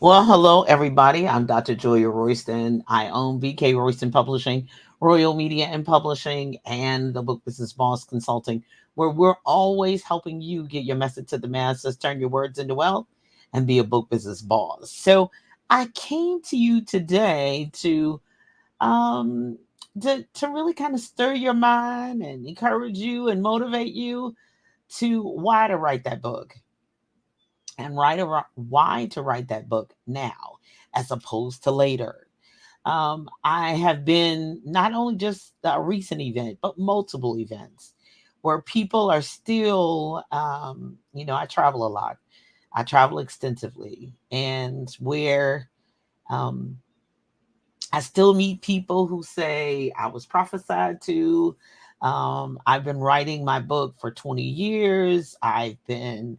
Well, hello, everybody. I'm Dr. Julia Royston. I own BK Royston Publishing, Royal Media and Publishing, and the Book Business Boss Consulting, where we're always helping you get your message to the masses, turn your words into wealth, and be a book business boss. So I came to you today um, to really kind of stir your mind and encourage you and motivate you to why to write that book and why to write that book now as opposed to later. I have been not only just a recent event, but multiple events where people are still, I travel a lot. I travel extensively, and where um, I still meet people who say I was prophesied to. I've been writing my book for 20 years. I've been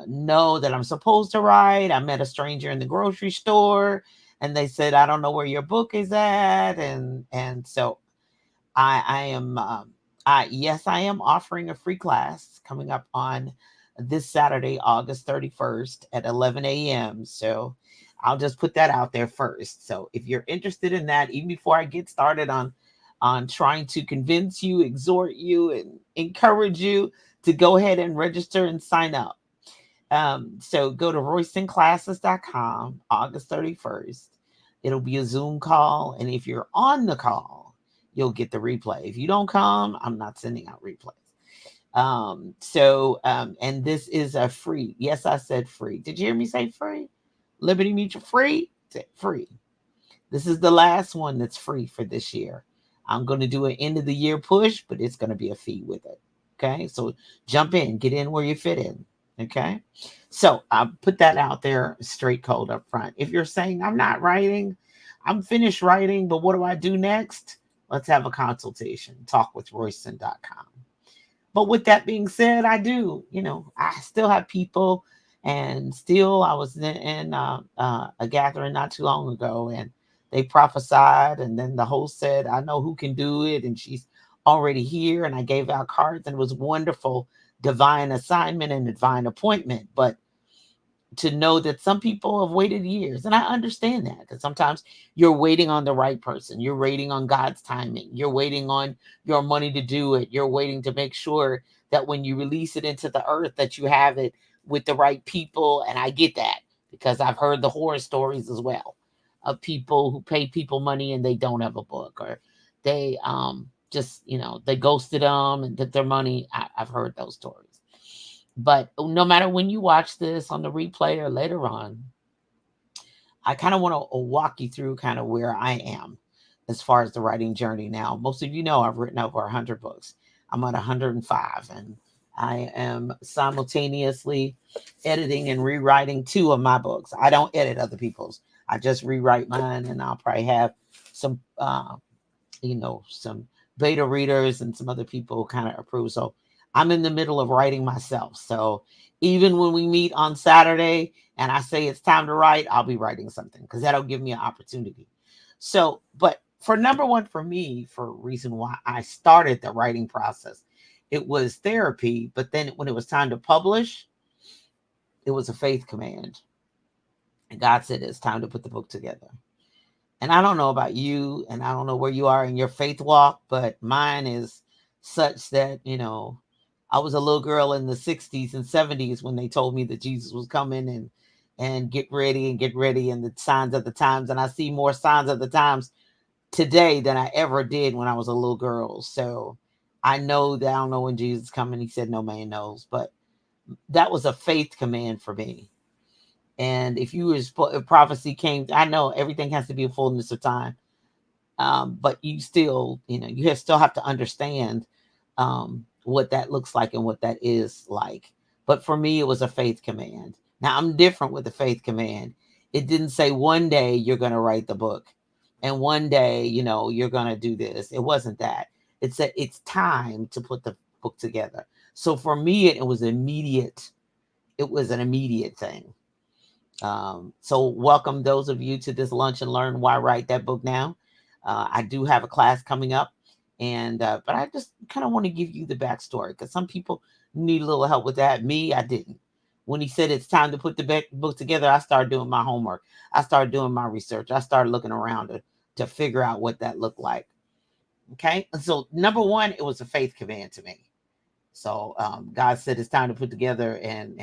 know that I'm supposed to write. I met a stranger in the grocery store and they said, I don't know where your book is at. And so I am, yes, I am offering a free class coming up on this Saturday, August 31st at 11 a.m. So I'll just put that out there first. So if you're interested in that, even before I get started on trying to convince you, exhort you, and encourage you to go ahead and register and sign up. So go to roystonclasses.com, August 31st. It'll be a Zoom call. And if you're on the call, you'll get the replay. If you don't come, I'm not sending out replays. And this is a free. Yes, I said free. Did you hear me say free? Liberty Mutual free? Free. This is the last one that's free for this year. I'm going to do an end of the year push, but it's going to be a fee with it. Okay. So jump in, get in where you fit in. Okay. So I put that out there straight cold up front. If you're saying I'm not writing, I'm finished writing, but what do I do next? Let's have a consultation. Talkwithroyston.com. But with that being said, I still have people, and still I was in a gathering not too long ago, and they prophesied, and then the host said, I know who can do it, and she's already here, and I gave out cards, and it was wonderful, divine assignment and divine appointment. But to know that some people have waited years. And I understand that because sometimes you're waiting on the right person. You're waiting on God's timing. You're waiting on your money to do it. You're waiting to make sure that when you release it into the earth that you have it with the right people. And I get that because I've heard the horror stories as well of people who pay people money and they don't have a book, or they just, they ghosted them and took their money. I've heard those stories. But no matter when you watch this on the replay or later on, I kind of want to walk you through kind of where I am as far as the writing journey now. Most of you know I've written over 100 books. I'm at 105, and I am simultaneously editing and rewriting two of my books. I don't edit other people's. I just rewrite mine, and I'll probably have some, some beta readers and some other people kind of approve. So I'm in the middle of writing myself. So even when we meet on Saturday and I say it's time to write, I'll be writing something because that'll give me an opportunity. So, but for number one, for me, for a reason why I started the writing process, it was therapy. But then when it was time to publish, it was a faith command. And God said it's time to put the book together. And I don't know about you, and I don't know where you are in your faith walk, but mine is such that, I was a little girl in the 60s and 70s when they told me that Jesus was coming and get ready and the signs of the times. And I see more signs of the times today than I ever did when I was a little girl. So I know that I don't know when Jesus is coming. He said, no man knows. But that was a faith command for me. And if prophecy came, I know everything has to be a fullness of time. But you still, still have to understand what that looks like and what that is like. But for me, it was a faith command. Now I'm different with the faith command. It didn't say one day you're going to write the book and one day, you're going to do this. It wasn't that. It said it's time to put the book together. So for me, it was immediate. It was an immediate thing. So welcome those of you to this lunch and learn why write that book now. I do have a class coming up, and but I just kind of want to give you the backstory because some people need a little help with that. Me, I didn't. When he said it's time to put the book together, I started doing my homework. I started doing my research. I started looking around to figure out what that looked like. Okay. So number one, it was a faith command to me. So God said it's time to put together, and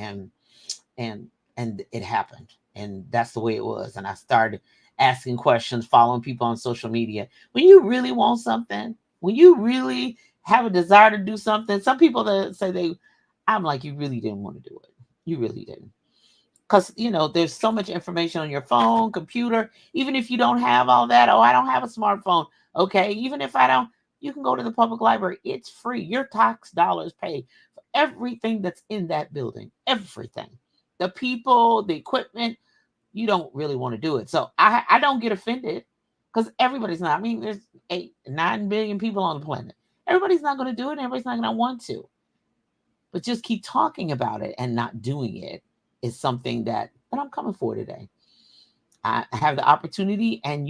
and it happened, and that's the way it was. And I started asking questions, following people on social media. When you really want something, when you really have a desire to do something, some people that say I'm like, you really didn't want to do it. You really didn't. Because there's so much information on your phone, computer. Even if you don't have all that, oh, I don't have a smartphone. Okay, even if I don't, you can go to the public library. It's free. Your tax dollars pay for everything that's in that building. Everything, the people, the equipment. You don't really want to do it. So I don't get offended, because everybody's not. I mean, there's 8-9 billion people on the planet. Everybody's not going to do it. Everybody's not going to want to. But just keep talking about it and not doing it is something that I'm coming for today. I have the opportunity, and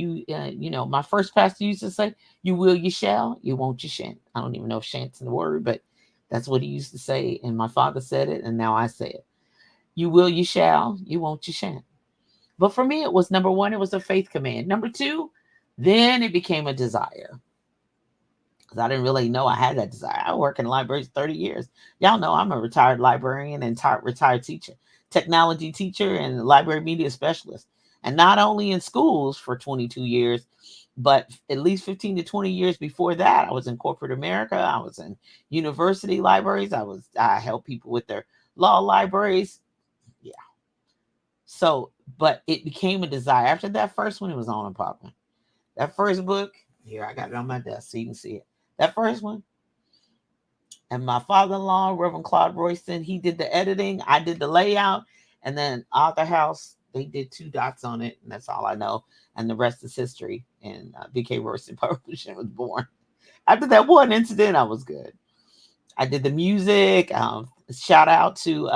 my first pastor used to say, "You will, you shall; you won't, you shan't." I don't even know if "shant's" in the word, but that's what he used to say, and my father said it, and now I say it. You will, you shall; you won't, you shan't. But for me, it was number one, it was a faith command. Number two, then it became a desire. Because I didn't really know I had that desire. I work in libraries 30 years. Y'all know I'm a retired librarian and retired teacher, technology teacher, and library media specialist. And not only in schools for 22 years, but at least 15 to 20 years before that, I was in corporate America. I was in university libraries. I helped people with their law libraries. Yeah. So, but it became a desire. After that first one, it was on and popping. That first book, here, I got it on my desk so you can see it. That first one, and my father-in-law, Reverend Claude Royston, he did the editing. I did the layout. And then Author House, they did 2 dots on it. And that's all I know. And the rest is history. And BK Royston Publishing was born. After that one incident, I was good. I did the music. Shout out to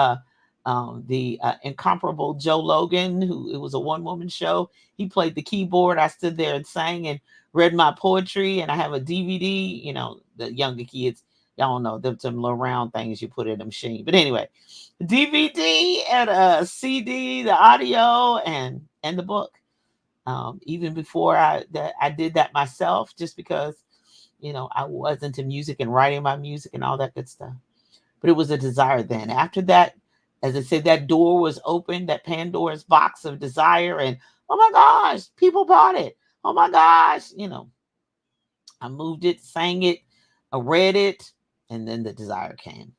the incomparable Joe Logan, who it was a one-woman show. He played the keyboard. I stood there and sang and read my poetry. And I have a DVD. The younger kids, y'all know them little round things you put in a machine. But anyway, DVD and a CD, the audio, and the book. Even before I did that myself, just because I was into music and writing my music and all that good stuff. But it was a desire then. After that, as I said, that door was open, that Pandora's box of desire, and oh my gosh, people bought it. Oh my gosh, I moved it, sang it, I read it, and then the desire came.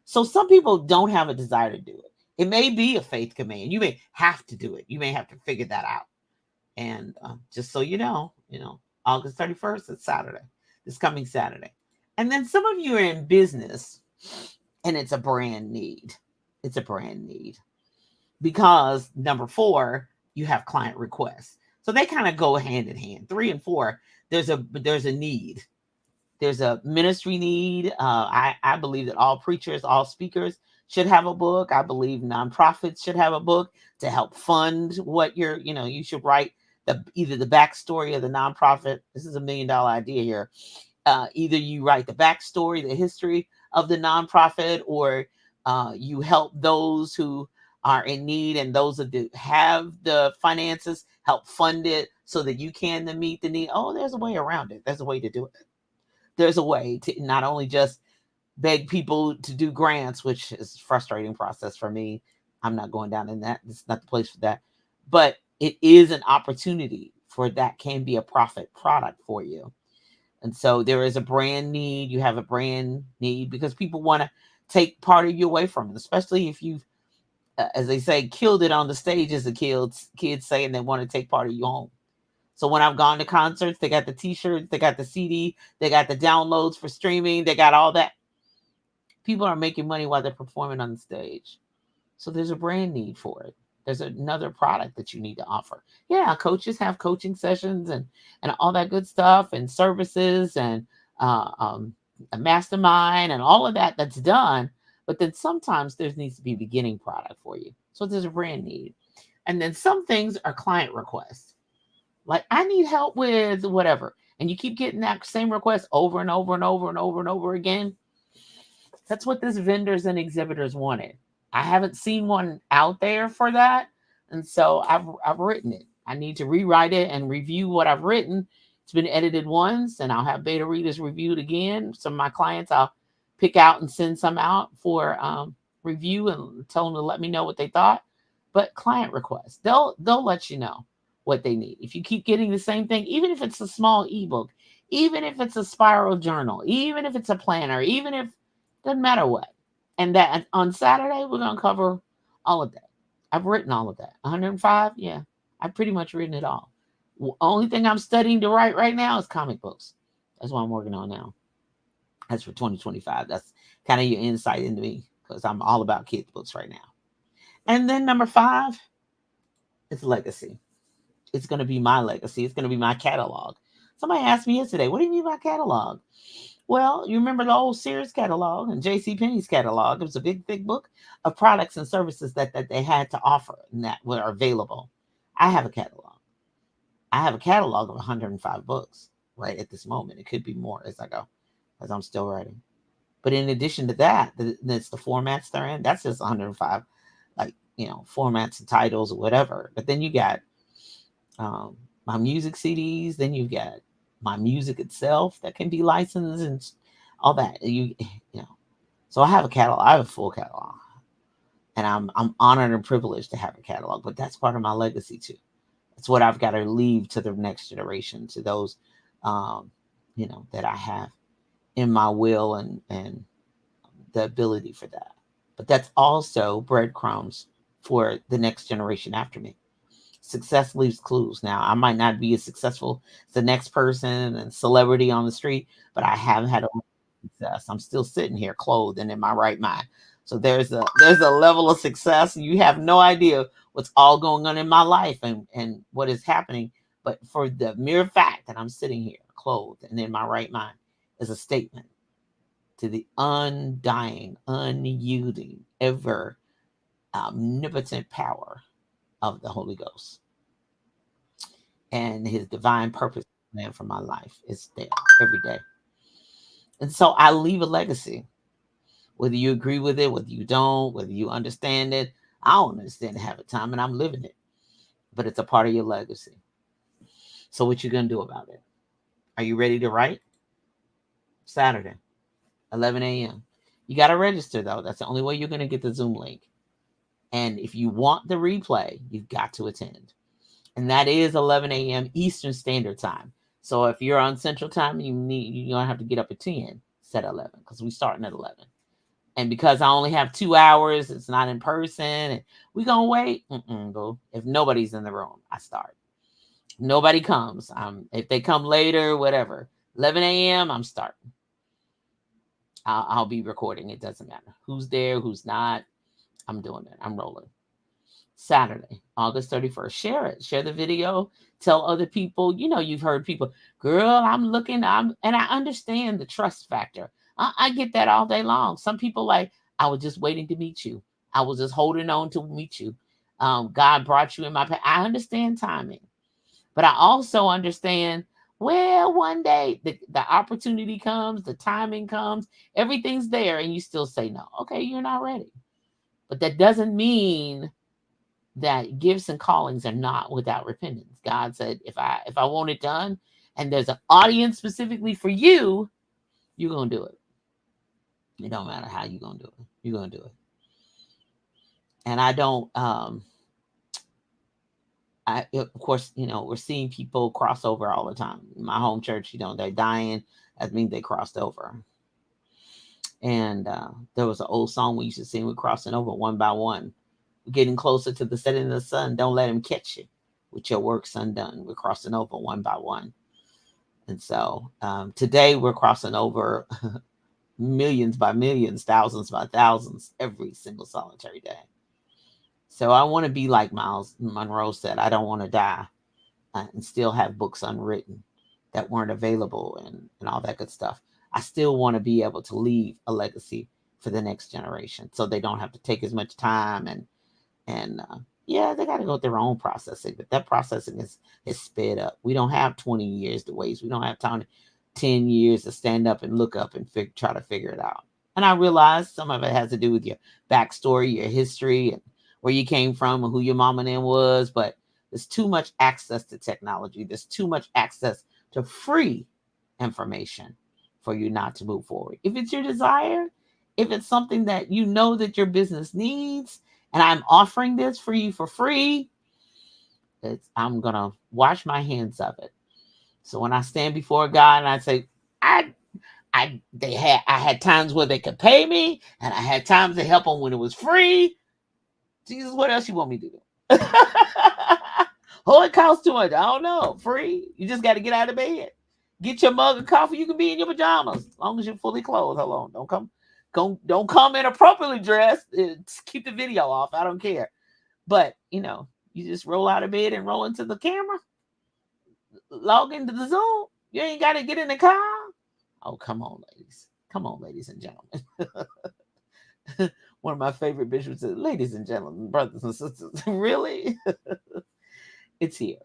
So some people don't have a desire to do it. It may be a faith command. You may have to do it. You may have to figure that out. And just so August 31st, it's Saturday, this coming Saturday. And then some of you are in business, and it's a brand need. It's a brand need. Because number 4, you have client requests. So they kind of go hand in hand. 3 and 4, there's a need. There's a ministry need. I believe that all preachers, all speakers should have a book. I believe nonprofits should have a book to help fund what you should write either the backstory of the nonprofit. This is $1 million idea here. Either you write the backstory, the history of the nonprofit, or you help those who are in need, and those that have the finances help fund it so that you can then meet the need. Oh, there's a way around it. There's a way to do it. There's a way to not only just beg people to do grants, which is a frustrating process for me. I'm not going down in that. It's not the place for that. But it is an opportunity for that can be a profit product for you. And so there is a brand need. You have a brand need because people want to take part of you away from it, especially if you've, as they say, killed it on the stage, as the kids say, and they want to take part of you home. So when I've gone to concerts, they got the t-shirts, they got the CD, they got the downloads for streaming, they got all that. People are making money while they're performing on the stage. So there's a brand need for it. There's another product that you need to offer. Yeah, coaches have coaching sessions and all that good stuff, and services, and a mastermind and all of that that's done. But then sometimes there needs to be a beginning product for you. So there's a brand need. And then some things are client requests. Like, I need help with whatever. And you keep getting that same request over and over and over and over and over again. That's what this vendors and exhibitors wanted. I haven't seen one out there for that. And so I've written it. I need to rewrite it and review what I've written. It's been edited once, and I'll have beta readers review it again. Some of my clients I'll pick out and send some out for review and tell them to let me know what they thought. But client requests, they'll let you know what they need. If you keep getting the same thing, even if it's a small ebook, even if it's a spiral journal, even if it's a planner, even if doesn't matter what. And that on Saturday we're gonna cover all of that. I've written all of that. 105, yeah, I've pretty much written it all. Only thing I'm studying to write right now is comic books. That's what I'm working on now. That's for 2025. That's kind of your insight into me because I'm all about kids books right now. And then number 5 is legacy. It's going to be my legacy. It's going to be my catalog. Somebody asked me yesterday, what do you mean by catalog? Well, you remember the old Sears catalog and J.C. Penney's catalog. It was a big, thick book of products and services that they had to offer and that were available. I have a catalog. I have a catalog of 105 books right at this moment. It could be more as I go, as I'm still writing. But in addition to that, that's the formats they're in. That's just 105, like, formats and titles or whatever. But then you got my music CDs. Then you've got my music itself that can be licensed and all that. So I have a catalog. I have a full catalog, and I'm honored and privileged to have a catalog. But that's part of my legacy too. It's what I've got to leave to the next generation, to those, that I have in my will and the ability for that. But that's also breadcrumbs for the next generation after me. Success leaves clues. Now, I might not be as successful as the next person and celebrity on the street, but I have had a success. I'm still sitting here clothed and in my right mind. So there's a level of success. You have no idea what's all going on in my life and what is happening. But for the mere fact that I'm sitting here clothed and in my right mind is a statement to the undying, unyielding, ever omnipotent power of the Holy Ghost and his divine purpose plan for my life is there every day. And so I leave a legacy. Whether you agree with it, whether you don't, whether you understand it, I don't understand it half the time, and I'm living it. But it's a part of your legacy. So what you gonna do about it? Are you ready to write? Saturday, 11 a.m. You got to register, though. That's the only way you're going to get the Zoom link. And if you want the replay, you've got to attend. And that is 11 a.m. Eastern Standard Time. So if you're on Central Time, you're going to have to get up at 10 instead of 11 because we're starting at 11. And because I only have 2 hours, it's not in person. And we're going to wait. Boo. If nobody's in the room, I start. Nobody comes. If they come later, whatever. 11 a.m., I'm starting. I'll be recording. It doesn't matter who's there, who's not. I'm doing it. I'm rolling. Saturday, August 31st. Share it. Share the video. Tell other people. You've heard people, girl, I'm looking. And I understand the trust factor. I get that all day long. Some people like, I was just waiting to meet you. I was just holding on to meet you. God brought you in my path. I understand timing. But I also understand, well, one day the opportunity comes, the timing comes, everything's there, and you still say no. Okay, you're not ready. But that doesn't mean that gifts and callings are not without repentance. God said, if I want it done, and there's an audience specifically for you, you're going to do it. It don't matter how you're going to do it. You're going to do it. And I don't... of course, we're seeing people cross over all the time. My home church, they're dying. That means they crossed over. And there was an old song we used to sing. We're crossing over one by one. We're getting closer to the setting of the sun. Don't let him catch you with your works undone. We're crossing over one by one. And so today we're crossing over millions by millions, thousands by thousands, every single solitary day. So I want to be like Miles Monroe said. I don't want to die and still have books unwritten that weren't available and all that good stuff. I still want to be able to leave a legacy for the next generation so they don't have to take as much time and they got to go through their own processing, but that processing is sped up. We don't have 20 years to waste. We don't have time 10 years to stand up and look up and try to figure it out. And I realize some of it has to do with your backstory, your history, and where you came from and who your mom and them was. But there's too much access to technology. There's too much access to free information for you not to move forward. If it's your desire, if it's something that you know that your business needs, and I'm offering this for you for free, I'm gonna wash my hands of it. So when I stand before God and I say, I had times where they could pay me, and I had times to help them when it was free. Jesus, what else you want me to do? Oh, it costs too much. I don't know. Free. You just got to get out of bed. Get your mug of coffee. You can be in your pajamas as long as you're fully clothed. Hold on. Don't come inappropriately dressed. Keep the video off. I don't care. But you just roll out of bed and roll into the camera. Log into the Zoom. You ain't got to get in the car. Oh, come on, ladies. Come on, ladies and gentlemen. One of my favorite bishops said, ladies and gentlemen, brothers and sisters. Really? It's here.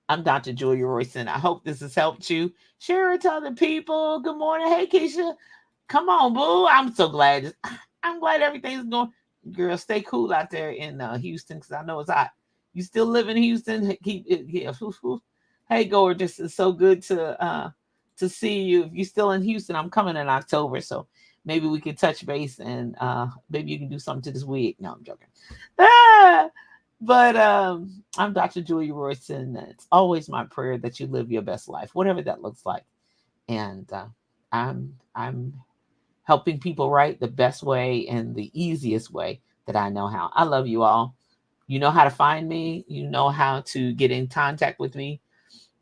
I'm Dr. Julia Royston. I hope this has helped you. Share it to other people. Good morning. Hey, Keisha. Come on, boo. I'm so glad. I'm glad everything's going. Girl, stay cool out there in Houston, because I know it's hot. You still live in Houston? Keep it. Yeah. Hey, gorgeous. It's so good to see you. If you're still in Houston, I'm coming in October, so maybe we could touch base, and maybe you can do something to this wig. No, I'm joking. But I'm Dr. Julia Royston. It's always my prayer that you live your best life, whatever that looks like. And I'm helping people right the best way and the easiest way that I know how. I love you all. You know how to find me. You know how to get in contact with me.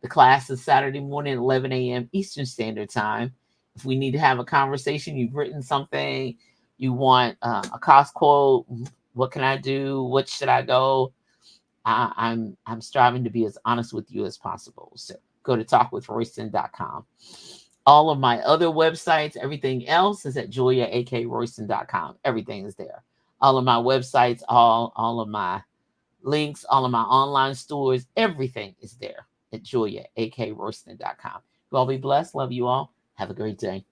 The class is Saturday morning, 11 a.m. Eastern Standard Time. If we need to have a conversation, you've written something, you want a cost quote, what can I do? What should I go? I'm striving to be as honest with you as possible. So go to talkwithroyston.com. All of my other websites, everything else is at juliaakroyston.com. Everything is there. All of my websites, all of my links, all of my online stores, everything is there at juliaakroyston.com. You all be blessed. Love you all. Have a great day.